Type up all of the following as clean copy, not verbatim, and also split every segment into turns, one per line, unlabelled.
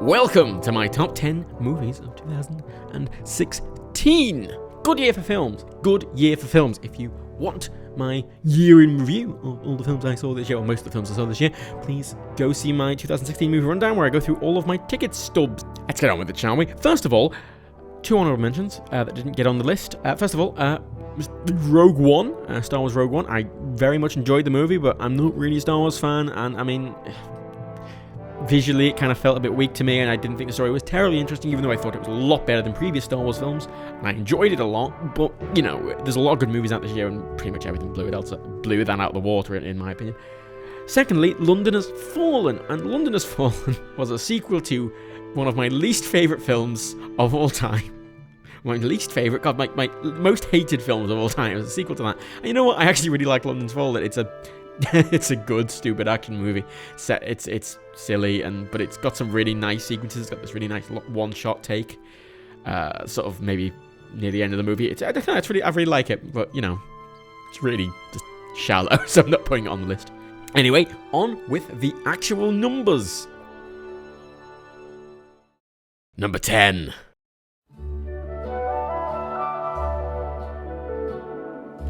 Welcome to my top 10 movies of 2016. Good year for films. Good year for films. If you want my year in review of all the films I saw this year, or most of the films I saw this year, please go see my 2016 movie rundown where I go through all of my ticket stubs. Let's get on with it, shall we? First of all, two honorable mentions that didn't get on the list. First of all, Rogue One, Star Wars Rogue One. I very much enjoyed the movie, but I'm not really a Star Wars fan, and I mean, visually it kind of felt a bit weak to me, and I didn't think the story was terribly interesting, even though I thought it was a lot better than previous Star Wars films, and I enjoyed it a lot. But, you know, there's a lot of good movies out this year, and pretty much everything blew that out of the water, in my opinion. Secondly, London Has Fallen, and London Has Fallen was a sequel to one of my least favourite films of all time. My least favourite, God, my most hated films of all time. It was a sequel to that. And you know what? I actually really like London Has Fallen. It's a it's a good, stupid action movie. It's silly, but it's got some really nice sequences. It's got this really nice one-shot take, sort of maybe near the end of the movie. I don't know. I really like it, but you know, it's really just shallow, so I'm not putting it on the list. Anyway, on with the actual numbers. Number 10.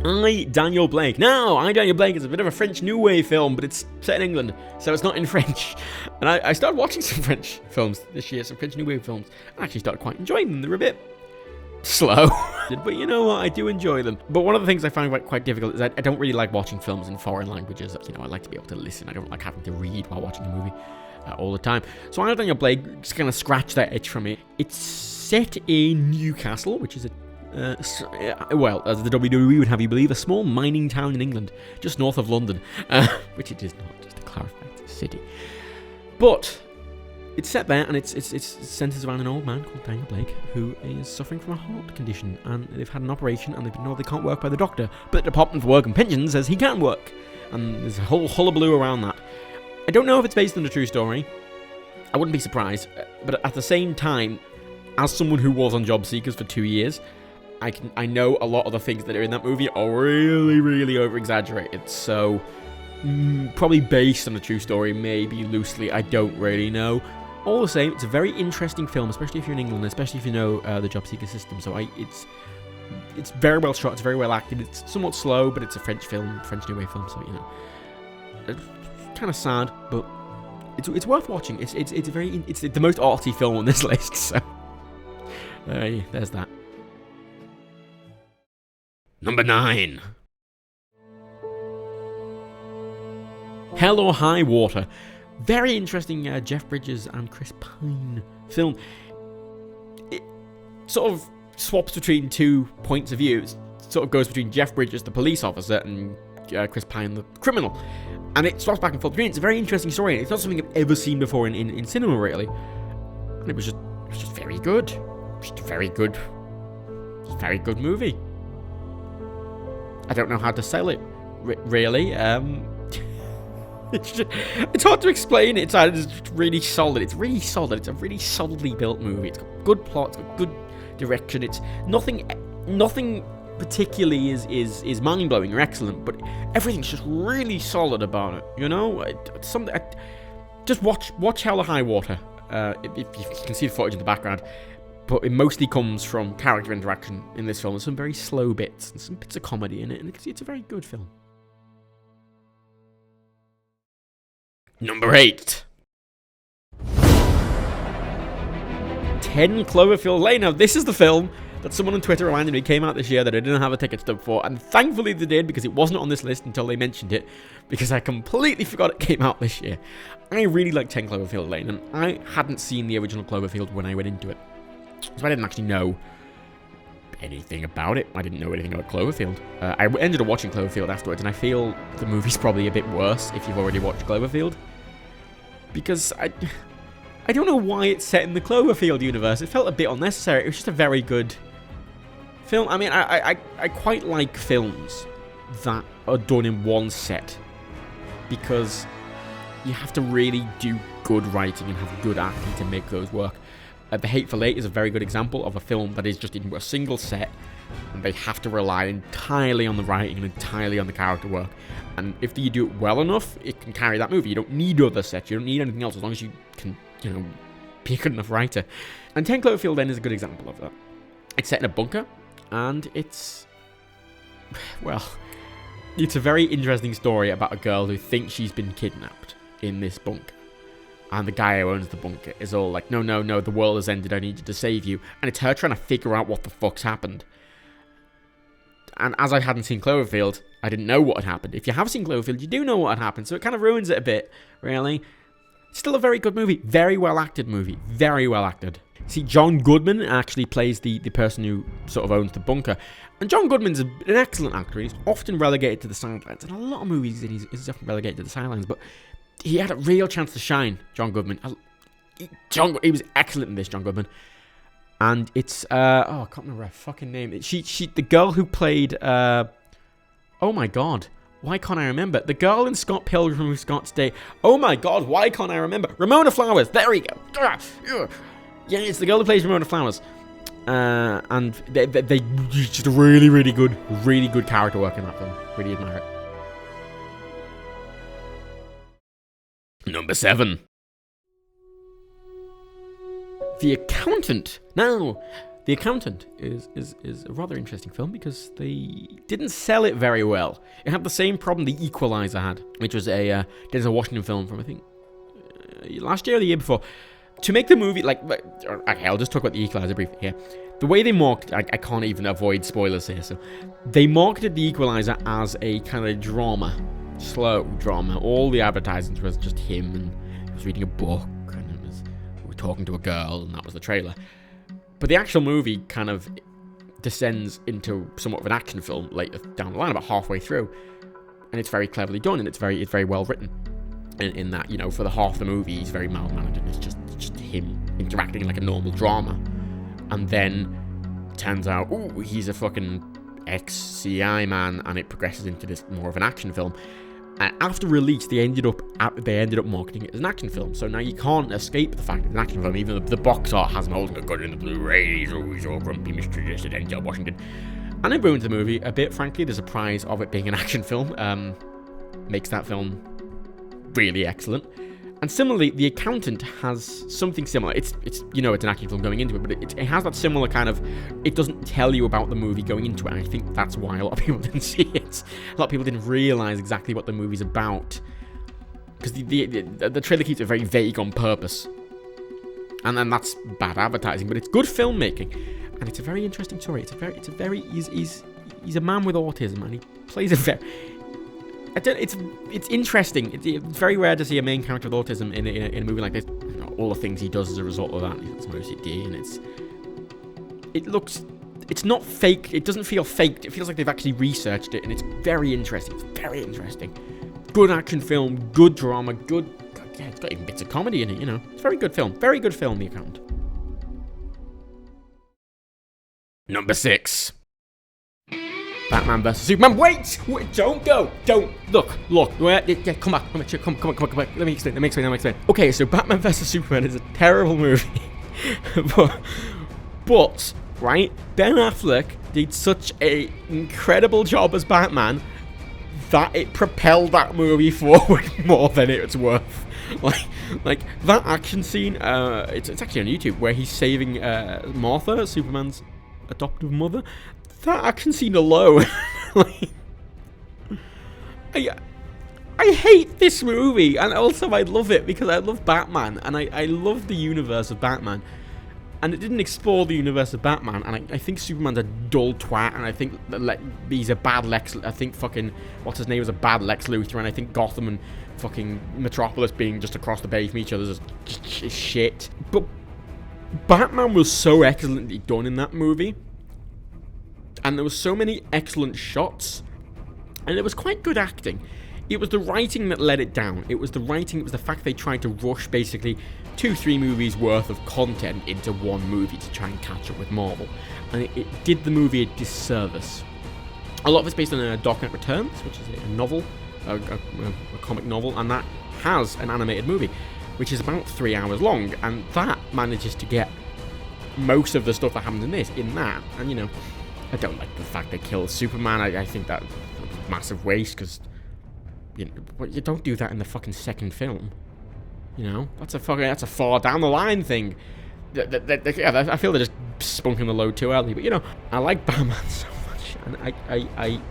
I, Daniel Blake. Now, I, Daniel Blake is a bit of a French New Wave film, but it's set in England, so it's not in French. And I started watching some French films this year, some French New Wave films. I actually started quite enjoying them. They're a bit slow, but you know what? I do enjoy them. But one of the things I find quite difficult is I don't really like watching films in foreign languages. You know, I like to be able to listen. I don't like having to read while watching a movie all the time. So I, Daniel Blake, just kind of scratched that itch from me. It's set in Newcastle, which is well, as the WWE would have you believe, a small mining town in England, just north of London, which it is not, just to clarify, it's a city. But it's set there, and it centers around an old man called Daniel Blake, who is suffering from a heart condition, and they've had an operation, and they've been told they can't work by the doctor, but the Department for Work and Pensions says he can work, and there's a whole hullabaloo around that. I don't know if it's based on a true story. I wouldn't be surprised, but at the same time, as someone who was on Job Seekers for 2 years, I know a lot of the things that are in that movie are really, really over-exaggerated, so probably based on a true story, maybe loosely, I don't really know. All the same, it's a very interesting film, especially if you're in England, especially if you know the Job Seeker system, so it's very well shot, it's very well acted, it's somewhat slow, but it's a French film, French New Wave film, so, you know, it's kind of sad, but it's worth watching. It's the most arty film on this list, so there's that. Number 9. Hell or High Water. Very interesting Jeff Bridges and Chris Pine film. It sort of swaps between two points of view. It sort of goes between Jeff Bridges, the police officer, and Chris Pine, the criminal. And it swaps back and forth between. It's a very interesting story. It's not something I've ever seen before in cinema, really. And it was just very good. Just a very good movie. I don't know how to sell it, really. It's hard to explain. It's really solid. It's really solid. It's a really solidly built movie. It's got good plot. It's got good direction. It's nothing particularly is mind blowing or excellent, but everything's just really solid about it. You know, just watch Hell or High Water. If you can see the footage in the background. But it mostly comes from character interaction in this film. There's some very slow bits and some bits of comedy in it, and it's a very good film. Number 8. 10 Cloverfield Lane. Now, this is the film that someone on Twitter reminded me came out this year that I didn't have a ticket stub for, and thankfully they did, because it wasn't on this list until they mentioned it, because I completely forgot it came out this year. I really like 10 Cloverfield Lane, and I hadn't seen the original Cloverfield when I went into it. So I didn't actually know anything about it. I didn't know anything about Cloverfield. I ended up watching Cloverfield afterwards, and I feel the movie's probably a bit worse if you've already watched Cloverfield. Because I don't know why it's set in the Cloverfield universe. It felt a bit unnecessary. It was just a very good film. I mean, I quite like films that are done in one set, because you have to really do good writing and have good acting to make those work. The Hateful Eight is a very good example of a film that is just in a single set, and they have to rely entirely on the writing and entirely on the character work. And if you do it well enough, it can carry that movie. You don't need other sets. You don't need anything else, as long as you can, be a good enough writer. And 10 Cloverfield Lane is a good example of that. It's set in a bunker, and it's a very interesting story about a girl who thinks she's been kidnapped in this bunker. And the guy who owns the bunker is all like, no, the world has ended, I need you to save you. And it's her trying to figure out what the fuck's happened. And as I hadn't seen Cloverfield, I didn't know what had happened. If you have seen Cloverfield, you do know what had happened, so it kind of ruins it a bit, really. Still a very good movie. Very well acted movie. Very well acted. See, John Goodman actually plays the person who sort of owns the bunker. And John Goodman's an excellent actor. He's often relegated to the sidelines. In a lot of movies, he's often relegated to the sidelines, but he had a real chance to shine, John Goodman. He was excellent in this, John Goodman. And it's, I can't remember her fucking name. The girl who played, oh my god, why can't I remember? The girl in Scott Pilgrim who Scott's Day. Oh my god, why can't I remember? Ramona Flowers, there we go. Yeah, it's the girl who plays Ramona Flowers. And they just really good character work in that film. Really admire it. Number 7. The Accountant. Now, The Accountant is a rather interesting film because they didn't sell it very well. It had the same problem The Equalizer had, which was a Denzel Washington film from, I think, last year or the year before. To make the movie, okay, I'll just talk about The Equalizer briefly here. The way they marketed, I can't even avoid spoilers here, so they marketed The Equalizer as a kind of drama, slow drama. All the advertisements was just him, and he was reading a book, and we were talking to a girl, and that was the trailer. But the actual movie kind of descends into somewhat of an action film later down the line, about halfway through, and it's very cleverly done, and it's very well written. In that, you know, for the half of the movie, he's very mild-mannered, and it's just him interacting like a normal drama. And then turns out, ooh, he's a fucking ex-CI man, and it progresses into this more of an action film. And after release, they ended up marketing it as an action film. So now you can't escape the fact it's an action film, even though the box art hasn't holding a gun in the Blu-rays. Oh, he's all grumpy, mischievous, and Denzel Washington. And it ruins the movie a bit, frankly. The surprise of it being an action film makes that film really excellent. And similarly, The Accountant has something similar. It's you know, it's an action film going into it, but it has that similar kind of, it doesn't tell you about the movie going into it, and I think that's why a lot of people didn't see it. A lot of people didn't realize exactly what the movie's about, because the trailer keeps it very vague on purpose, and then that's bad advertising. But it's good filmmaking, and it's a very interesting story. He's a man with autism, and he plays a very. It's interesting. It's very rare to see a main character with autism in a movie like this. You know, all the things he does as a result of that. It's OCD, and it's not fake. It doesn't feel faked. It feels like they've actually researched it, and it's very interesting. It's very interesting. Good action film, good drama, yeah, it's got even bits of comedy in it. You know, it's a very good film. Very good film, The Accountant. Number 6. Batman vs Superman. Wait, don't go. Don't look. Yeah, come back. Let me explain. Okay, so Batman vs Superman is a terrible movie, but right, Ben Affleck did such an incredible job as Batman that it propelled that movie forward more than it's worth. Like that action scene. It's actually on YouTube where he's saving Martha, Superman's adoptive mother. That action scene alone, I hate this movie, and also I love it because I love Batman, and I love the universe of Batman, and it didn't explore the universe of Batman, and I think Superman's a dull twat, and I think he's a bad I think fucking, what's his name, is a bad Lex Luthor, and I think Gotham and fucking Metropolis being just across the bay from each other is just shit. But Batman was so excellently done in that movie. And there were so many excellent shots, and it was quite good acting. It was the writing that let it down. It was the fact they tried to rush basically 2-3 movies worth of content into one movie to try and catch up with Marvel. And it did the movie a disservice. A lot of it's based on Dark Knight Returns, which is a novel, a comic novel, and that has an animated movie, which is about 3 hours long, and that manages to get most of the stuff that happens in that, and you know, I don't like the fact they kill Superman. I think that was a massive waste, because you don't do that in the fucking second film. You know, that's a far down the line thing. I feel they're just spunking the load too early. But, you know, I like Batman so much. And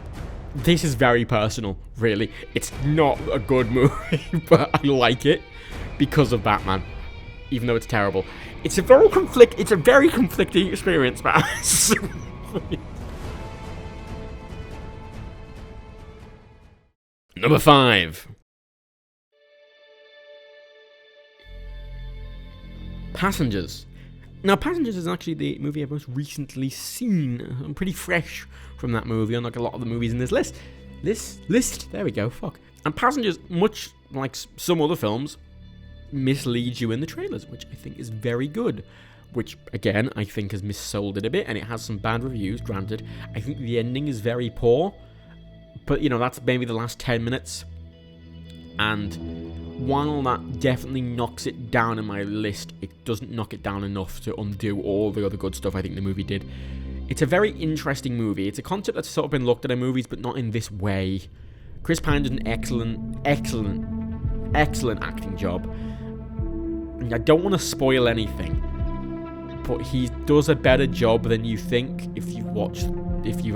this is very personal, really. It's not a good movie, but I like it because of Batman. Even though it's terrible. It's a very conflicting experience, man. Number 5. Passengers. Now, Passengers is actually the movie I've most recently seen. I'm pretty fresh from that movie, unlike a lot of the movies in this list. There we go, fuck. And Passengers, much like some other films, misleads you in the trailers, which I think is very good. Which, again, I think has missold it a bit, and it has some bad reviews, granted. I think the ending is very poor, but, you know, that's maybe the last 10 minutes. And while that definitely knocks it down in my list, it doesn't knock it down enough to undo all the other good stuff I think the movie did. It's a very interesting movie. It's a concept that's sort of been looked at in movies, but not in this way. Chris Pine did an excellent acting job. And I don't want to spoil anything, but he does a better job than you think if you've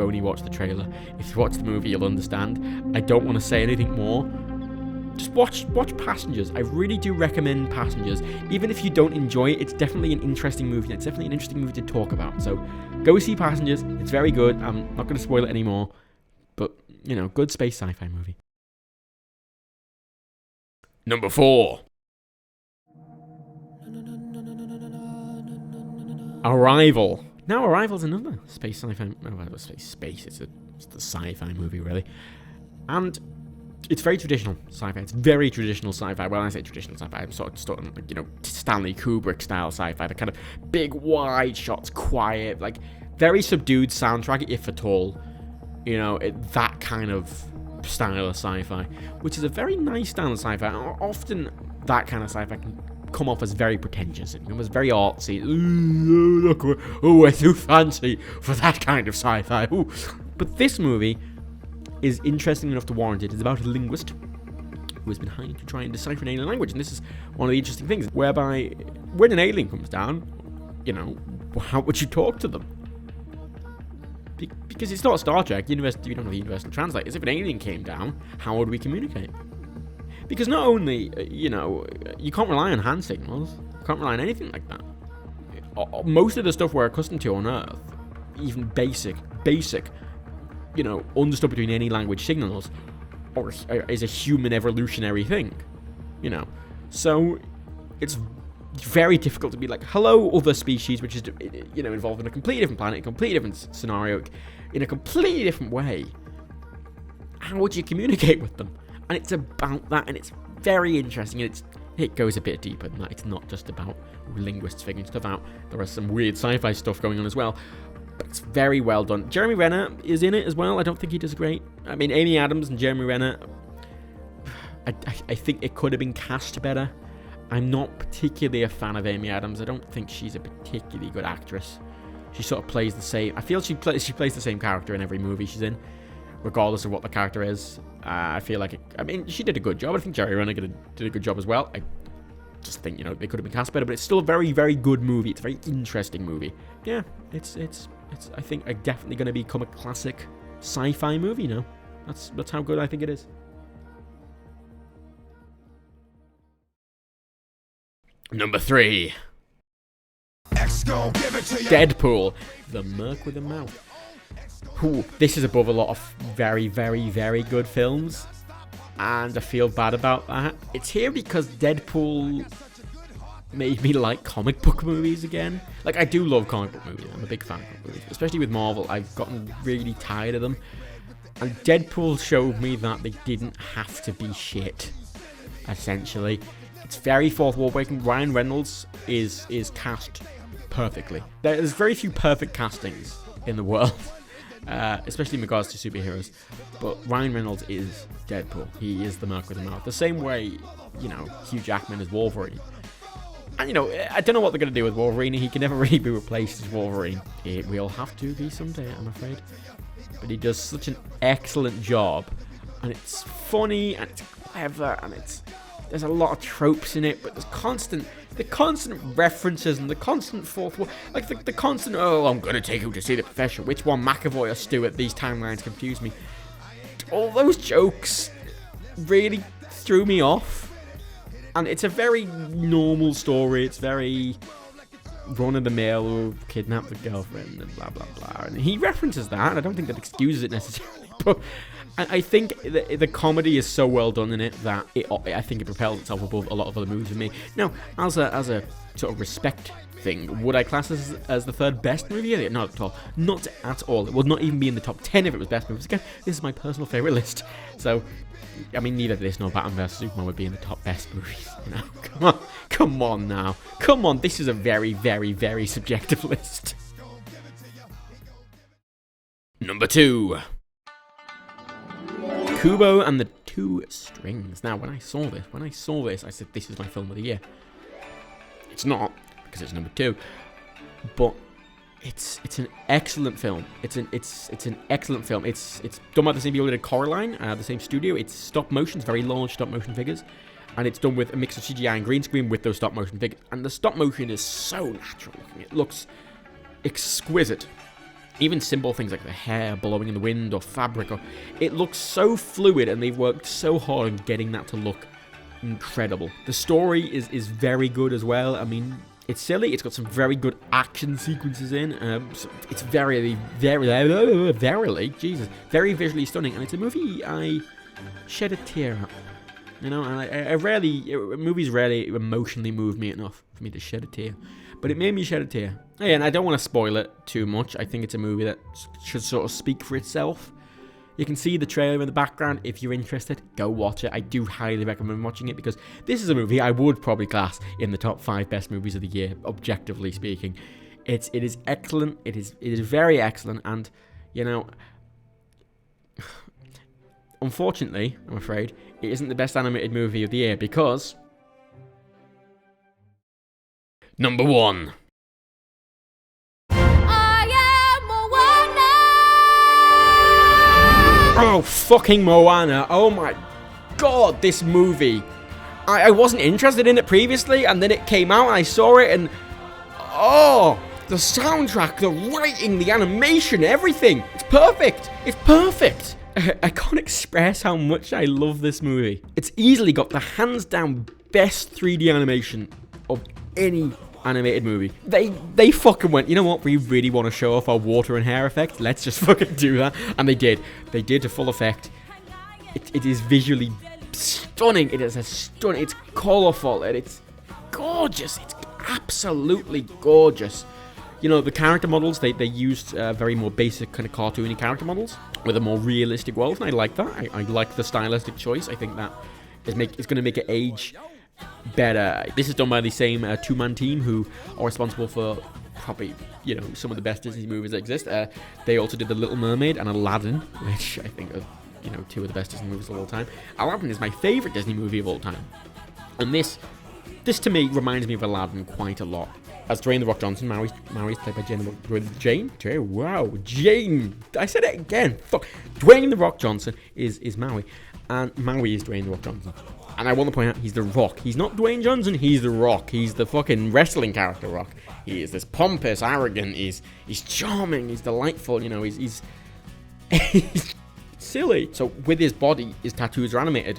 only watched the trailer. If you watch the movie, you'll understand. I don't want to say anything more. Just watch Passengers. I really do recommend Passengers. Even if you don't enjoy it, it's definitely an interesting movie. It's definitely an interesting movie to talk about. So go see Passengers. It's very good. I'm not going to spoil it anymore. But, you know, good space sci-fi movie. Number 4. Arrival. Now, Arrival's another space sci-fi... Oh, space. It's the sci-fi movie, really. And it's very traditional sci-fi. It's very traditional sci-fi. When I say traditional sci-fi, I'm sort of, you know, Stanley Kubrick style sci-fi. The kind of big, wide shots, quiet, like very subdued soundtrack, if at all. You know, that kind of style of sci-fi, which is a very nice style of sci-fi. Often that kind of sci-fi can come off as very pretentious. It was very artsy. Ooh, look, we're too fancy for that kind of sci-fi. Ooh. But this movie is interesting enough to warrant it. It's about a linguist who has been hired to try and decipher an alien language. And this is one of the interesting things, whereby when an alien comes down, you know, how would you talk to them? Because it's not Star Trek. You don't have the universal translators. If an alien came down, how would we communicate? Because not only, you know, you can't rely on hand signals. You can't rely on anything like that. Most of the stuff we're accustomed to on Earth, even basic, you know, understood between any language signals, or is a human evolutionary thing, you know. So it's very difficult to be like, hello, other species, which is, you know, involved in a completely different planet, a completely different scenario, in a completely different way. How would you communicate with them? And it's about that, and it's very interesting, and it goes a bit deeper than that. It's not just about linguists figuring stuff out. There is some weird sci-fi stuff going on as well. But it's very well done. Jeremy Renner is in it as well. I don't think he does great. I mean, Amy Adams and Jeremy Renner, I think it could have been cast better. I'm not particularly a fan of Amy Adams. I don't think she's a particularly good actress. She sort of plays the same... I feel she plays the same character in every movie she's in, regardless of what the character is. I feel like... I mean, she did a good job. I think Jeremy Renner did a good job as well. I just think, you know, they could have been cast better, but it's still a very, very good movie. It's a very interesting movie. Yeah, it's I think definitely going to become a classic sci-fi movie now. That's how good I think it is. Number 3. Deadpool, the Merc with a Mouth. Ooh, this is above a lot of very, very, very good films, and I feel bad about that. It's here because Deadpool made me like comic book movies again. Like, I do love comic book movies. I'm a big fan of comic book movies, especially with Marvel. I've gotten really tired of them, and Deadpool showed me that they didn't have to be shit, essentially. It's very fourth wall breaking. Ryan Reynolds is cast perfectly. There's very few perfect castings in the world, especially in regards to superheroes. But Ryan Reynolds is Deadpool. He is the Merc with a Mouth. The same way, you know, Hugh Jackman is Wolverine. And, you know, I don't know what they're going to do with Wolverine. He can never really be replaced as Wolverine. It will have to be someday, I'm afraid. But he does such an excellent job. And it's funny, and it's clever, and it's There's a lot of tropes in it, but there's the constant references and the constant fourth wall, like the constant, oh, I'm gonna take you to see the professor. Which one, McAvoy or Stewart? These timelines confuse me. All those jokes really threw me off, and it's a very normal story. It's very run-of-the-mill, who kidnapped the girlfriend and blah blah blah, and he references that, and I don't think that excuses it necessarily, but I think the comedy is so well done in it that I think it propels itself above a lot of other movies for me. Now, as a sort of respect thing, would I class this as the third best movie of the year? Not at all. Not at all. It would not even be in the top 10 if it was best movies. Again, this is my personal favourite list. So, I mean, neither this nor Batman vs Superman would be in the top best movies. You know? Come on now. Come on, this is a very, very, very subjective list. Number 2. Kubo and the Two Strings. Now, when I saw this, I said, this is my film of the year. It's not, because it's number 2, but it's an excellent film. It's an excellent film. It's done by the same people who did Coraline, the same studio. It's stop motion, it's very large stop motion figures, and it's done with a mix of CGI and green screen with those stop motion figures. And the stop motion is so natural looking. It looks exquisite. Even simple things like the hair blowing in the wind or fabric, it looks so fluid, and they've worked so hard on getting that to look incredible. The story is very good as well. I mean, it's silly. It's got some very good action sequences in. It's very visually stunning, and it's a movie I shed a tear at. You know, and movies rarely emotionally move me enough for me to shed a tear. But it made me shed a tear. Yeah, and I don't want to spoil it too much. I think it's a movie that should sort of speak for itself. You can see the trailer in the background. If you're interested, go watch it. I do highly recommend watching it, because this is a movie I would probably class in the top 5 best movies of the year, objectively speaking. It is excellent. It is very excellent, and, you know, unfortunately, I'm afraid, it isn't the best animated movie of the year, because number 1. Oh, fucking Moana. Oh my god, this movie. I wasn't interested in it previously, and then it came out and I saw it, and oh, the soundtrack, the writing, the animation, everything. It's perfect. It's perfect. I can't express how much I love this movie. It's easily got the hands down best 3D animation of any animated movie. They fucking went, you know what, we really want to show off our water and hair effect, let's just fucking do that. And they did to full effect. It is visually stunning. It's colourful, and it's gorgeous. It's absolutely gorgeous. You know, the character models, they used very more basic kind of cartoony character models with a more realistic world, and I like that. I like the stylistic choice. I think that is going to make it age better. This is done by the same two-man team who are responsible for probably, you know, some of the best Disney movies that exist. They also did The Little Mermaid and Aladdin, which I think are, you know, 2 of the best Disney movies of all time. Aladdin is my favourite Disney movie of all time. And this to me reminds me of Aladdin quite a lot. As Dwayne "The Rock" Johnson, Maui's played by Jane. I said it again. Fuck. Dwayne "The Rock" Johnson is Maui, and Maui is Dwayne "The Rock" Johnson. And I want to point out, he's The Rock. He's not Dwayne Johnson, he's The Rock. He's the fucking wrestling character Rock. He is this pompous, arrogant, he's charming, he's delightful, you know, he's silly. So with his body, his tattoos are animated.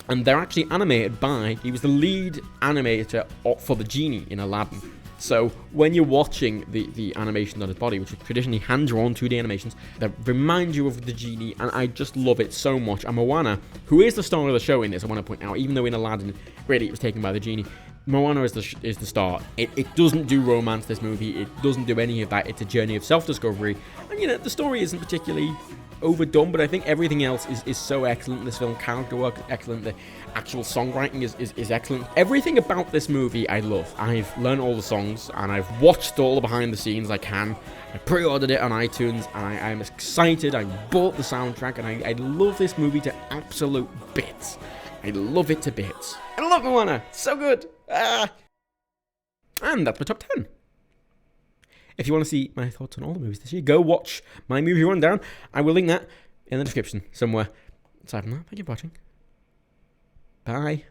And they're actually animated by, he was the lead animator for the genie in Aladdin. So when you're watching the animations on his body, which are traditionally hand-drawn 2D animations, that remind you of the genie, and I just love it so much. And Moana, who is the star of the show in this, I want to point out, even though in Aladdin, really, it was taken by the genie, Moana is the star. It doesn't do romance, this movie. It doesn't do any of that. It's a journey of self-discovery. And, you know, the story isn't particularly overdone, but I think everything else is so excellent in this film. Character work is excellent. The actual songwriting is excellent. Everything about this movie I love. I've learned all the songs, and I've watched all the behind the scenes I can. I pre-ordered it on iTunes, and I'm excited. I bought the soundtrack, and I love this movie to absolute bits. I love it to bits. I love Moana. So good. And that's my top 10. If you want to see my thoughts on all the movies this year, go watch my movie rundown. I will link that in the description somewhere. Aside from that, thank you for watching. Bye.